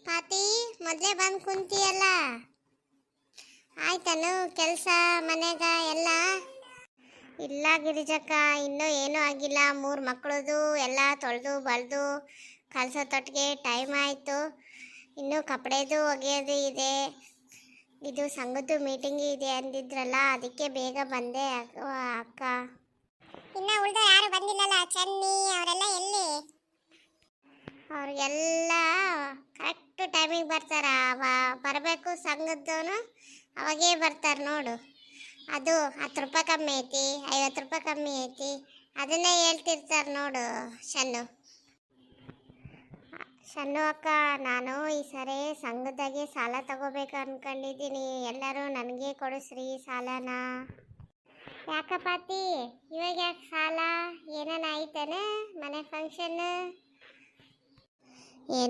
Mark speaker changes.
Speaker 1: ಪಾತಿ ಮೊದಲೇ ಬಂದು ಕುಂತಿಯಲ್ಲ, ಆಯ್ತಾನು ಕೆಲಸ ಮನೆಗ ಎಲ್ಲ? ಇಲ್ಲ ಗಿರಿಜಕ್ಕ, ಇನ್ನೂ ಏನೂ ಆಗಿಲ್ಲ. 3 ಮಕ್ಕಳದು ಎಲ್ಲ ತೊಳೆದು ಬಳ್ದು ಕಲಸೋ ತೊಟ್ಟಿಗೆ ಟೈಮ್ ಆಯಿತು. ಇನ್ನೂ ಕಪಡೆದು ಒಗೆಯೋದು ಇದೆ. ಇದು ಸಂಘದ್ದು ಮೀಟಿಂಗ್ ಇದೆ ಅಂದಿದ್ರಲ್ಲ, ಅದಕ್ಕೆ ಬೇಗ ಬಂದೆ ಅಕ್ಕ. ಇನ್ನು ಉಳಿದ ಯಾರು ಬಂದಿಲ್ಲಲ್ಲ, ಚನ್ನಿ ಅವರೆಲ್ಲ ಎಲ್ಲಿ? ಅವ್ರಿಗೆಲ್ಲ ಕರೆಕ್ಟ್ ಟೈಮಿಗೆ ಬರ್ತಾರ. ಬರಬೇಕು ಸಂಘದವನು, ಅವಾಗೇ ಬರ್ತಾರೆ ನೋಡು. ಅದು 10 ರೂಪಾಯಿ ಕಮ್ಮಿ ಐತಿ, 50 ರೂಪಾಯಿ ಕಮ್ಮಿ ಐತಿ, ಅದನ್ನೇ ಹೇಳ್ತಿರ್ತಾರೆ ನೋಡು ಶನ್ನು ಅಕ್ಕ. ನಾನು ಈ ಸರಿ ಸಂಘದಾಗೆ ಸಾಲ ತಗೋಬೇಕು ಅನ್ಕೊಂಡಿದ್ದೀನಿ. ಎಲ್ಲರೂ ನನಗೆ ಕೊಡಿಸ್ರಿ ಸಾಲನ. ಯಾಕಪ್ಪಾತಿ ಇವಾಗ ಯಾಕೆ ಸಾಲ? ಏನೇನು ಆಯ್ತಾನೆ ಮನೆ ಫಂಕ್ಷನ್? ಏನೋ